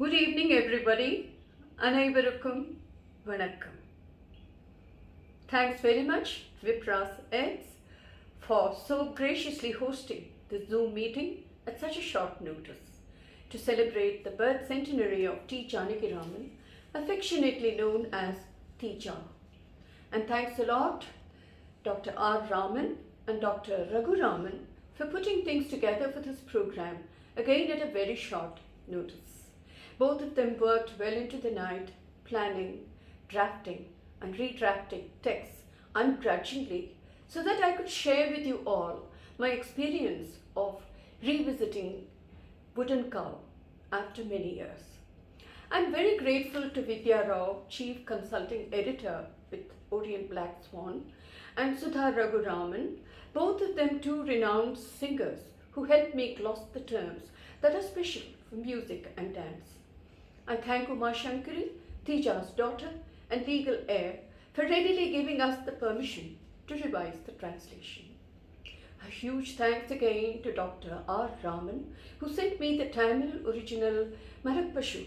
Good evening, everybody. அனைவருக்கும் வணக்கம். Thanks very much, Vipras Eds, for so graciously hosting the Zoom meeting at such a short notice to celebrate the birth centenary of T. Janakiraman, affectionately known as T. And thanks a lot, Dr. R. Raman and Dr. Raghu Raman, for putting things together for this program, again at a very short notice. Both of them worked well into the night, planning, drafting, and redrafting texts ungrudgingly so that I could share with you all my experience of revisiting Wooden Cow after many years. I'm very grateful to Vidya Rao, Chief Consulting Editor with Orient Black Swan, and Sudha Raghuraman, both of them two renowned singers who helped me gloss the terms that are special for music and dance. I thank Uma Shankari, Tija's daughter and legal heir, for readily giving us the permission to revise the translation. A huge thanks again to Dr. R. Raman, who sent me the Tamil original Mara Pasu,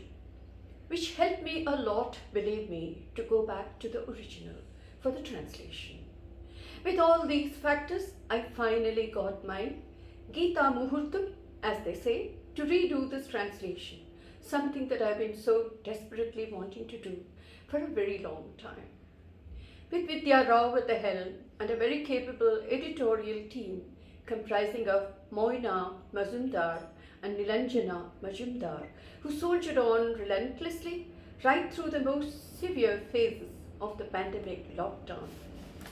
which helped me a lot, believe me, to go back to the original for the translation. With all these factors, I finally got my Gita Muhurtam, as they say, to redo this translation, something that I've been so desperately wanting to do for a very long time. With Vidya Rao at the helm and a very capable editorial team comprising of Moina Mazumdar and Nilanjana Majumdar, who soldiered on relentlessly right through the most severe phases of the pandemic lockdown,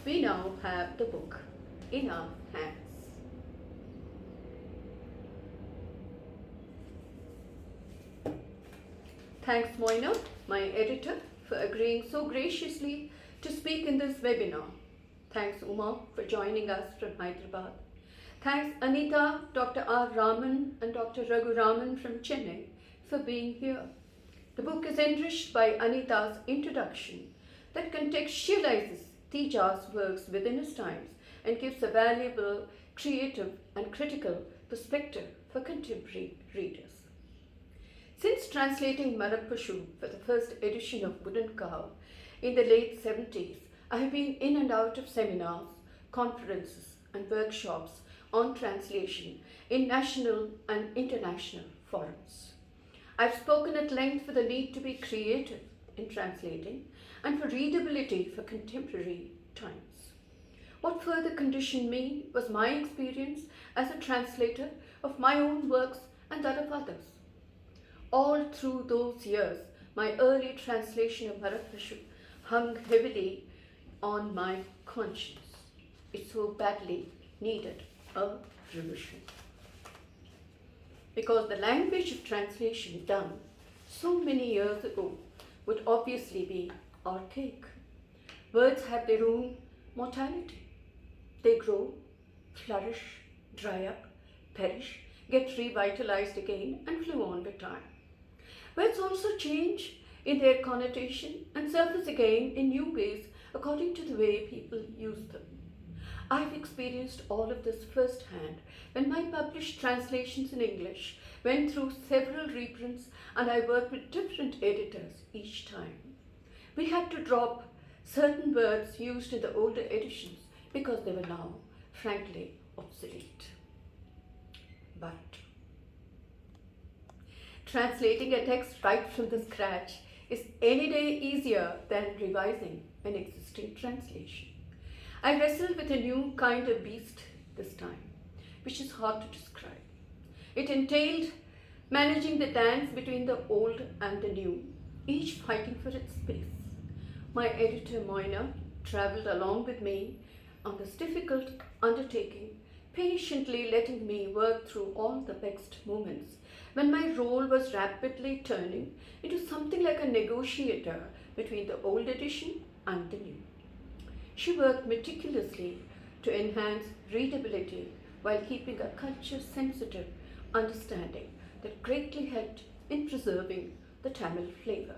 we now have the book in our hands. Thanks, Moina, my editor, for agreeing so graciously to speak in this webinar. Thanks, Uma, for joining us from Hyderabad. Thanks, Anita, Dr. R. Raman, and Dr. Raghu Raman from Chennai for being here. The book is enriched by Anita's introduction that contextualizes Tija's works within his times and gives a valuable, creative, and critical perspective for contemporary readers. Since translating Mara Pasu for the first edition of Wooden Cow in the late 70s, I have been in and out of seminars, conferences, and workshops on translation in national and international forums. I've spoken at length for the need to be creative in translating and for readability for contemporary times. What further conditioned me was my experience as a translator of my own works and that of others. All through those years, my early translation of Mara Pasu hung heavily on my conscience. It so badly needed a revision. Because the language of translation done so many years ago would obviously be archaic. Words have their own mortality. They grow, flourish, dry up, perish, get revitalized again, and flow on with time. Words also change in their connotation and surface again in new ways according to the way people use them. I've experienced all of this firsthand when my published translations in English went through several reprints and I worked with different editors each time. We had to drop certain words used in the older editions because they were now, frankly, obsolete. But translating a text right from the scratch is any day easier than revising an existing translation. I wrestled with a new kind of beast this time, which is hard to describe. It entailed managing the dance between the old and the new, each fighting for its space. My editor, Moina, traveled along with me on this difficult undertaking, patiently letting me work through all the vexed moments when my role was rapidly turning into something like a negotiator between the old edition and the new. She worked meticulously to enhance readability while keeping a culture-sensitive understanding that greatly helped in preserving the Tamil flavor.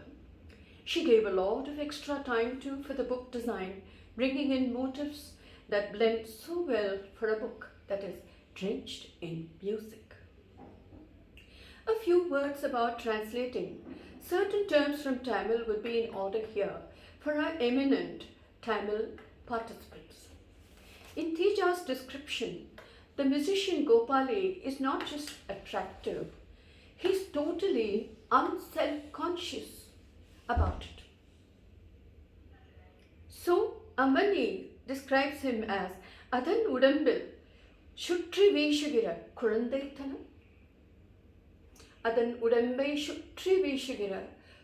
She gave a lot of extra time too for the book design, bringing in motifs that blend so well for a book that is drenched in music. A few words about translating. Certain terms from Tamil would be in order here for our eminent Tamil participants. In Teja's description, the musician Gopali is not just attractive, he's totally unself-conscious about it. So, Amani describes him as Adan Udambil Shutri Vishugira Kurandaithanam. Adan Udambai Shutri Vishugira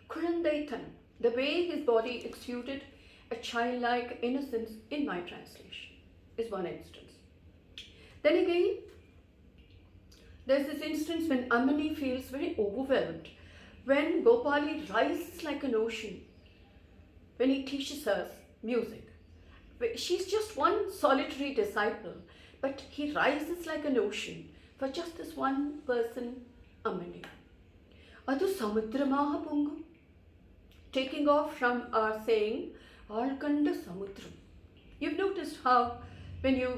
Kurandaithanam. The way his body exuded a childlike innocence in my translation is one instance. Then again, there's this instance when Amani feels very overwhelmed, when Gopali rises like an ocean, when he teaches us music. She's just one solitary disciple, but he rises like an ocean for just this one person, Amani. Adu Samudramaha Pungum. Taking off from our saying, Alkanda Samudram. You've noticed how when you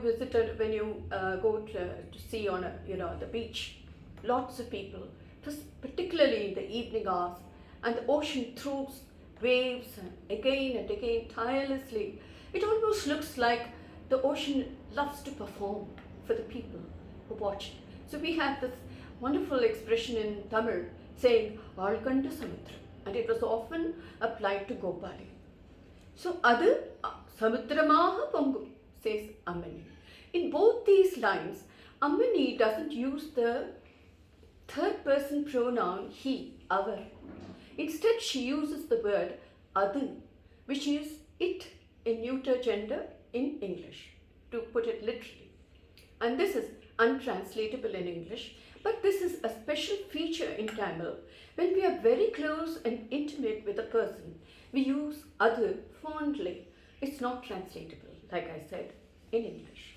go to see on the beach, lots of people, particularly in the evening hours, and the ocean throws waves and again tirelessly. It almost looks like the ocean loves to perform for the people who watch it. So we have this wonderful expression in Tamil saying Alkanda Samudram, and it was often applied to Gopali. So Adu Samudramaha Pongum, says Amani. In both these lines, Amani doesn't use the third person pronoun he, our. Instead, she uses the word adu, which is it in neuter gender in English, to put it literally. And this is untranslatable in English, but this is a special feature in Tamil. When we are very close and intimate with a person, we use adu fondly. It's not translatable, like I said, in English.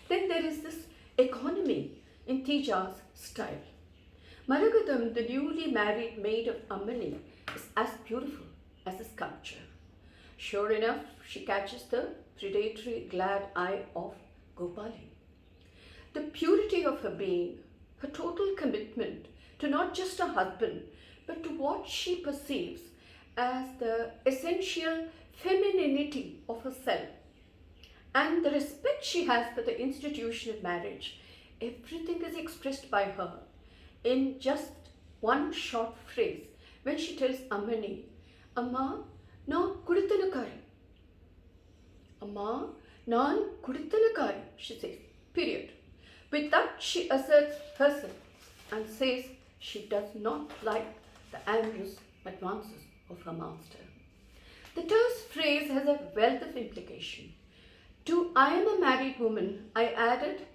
Then there is this economy in Teja's style. Maragadam, the newly married maid of Amani, is as beautiful as a sculpture. Sure enough, she catches the predatory glad eye of Gopali. The purity of her being, her total commitment to not just her husband, but to what she perceives as the essential femininity of herself, and the respect she has for the institution of marriage, everything is expressed by her in just one short phrase when she tells Amani, Amma, naan kudithanakari. Amma, naan kudithanakari, she says, period. With that, she asserts herself and says she does not like the amorous advances of her master. The terse phrase has a wealth of implication. To I am a married woman, I added,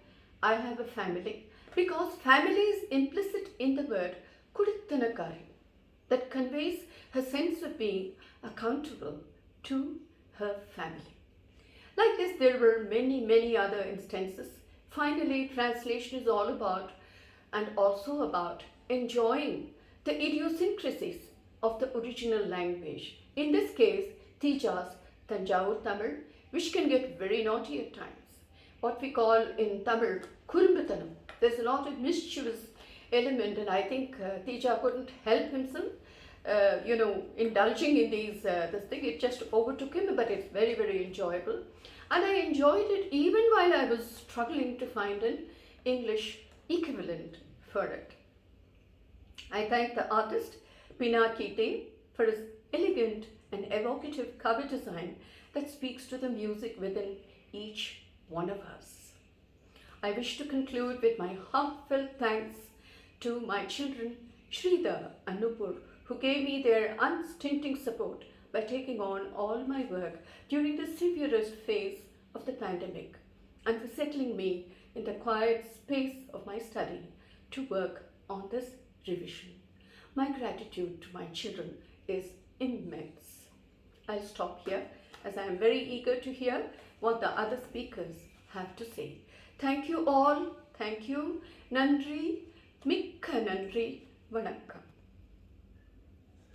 I have a family, because family is implicit in the word kudithanakari, that conveys her sense of being accountable to her family. Like this, there were many other instances. Finally, translation is all about, and also about, enjoying the idiosyncrasies of the original language. In this case, Teja's Tanjavur Tamil, which can get very naughty at times. What we call in Tamil, Kurumbathanam. There's a lot of mischievous element, and I think Teja couldn't help himself, indulging in this thing. It just overtook him, but it's very enjoyable. And I enjoyed it even while I was struggling to find an English equivalent for it. I thank the artist, Pinakite, for his elegant and evocative cover design that speaks to the music within each one of us. I wish to conclude with my heartfelt thanks to my children, Sridhar and Nupur, who gave me their unstinting support by taking on all my work during the severest phase of the pandemic, and for settling me in the quiet space of my study to work on this revision. My gratitude to my children is immense. I'll stop here, as I am very eager to hear what the other speakers have to say. Thank you all. Thank you. Nandri, Mikka Nandri, Vanakkam.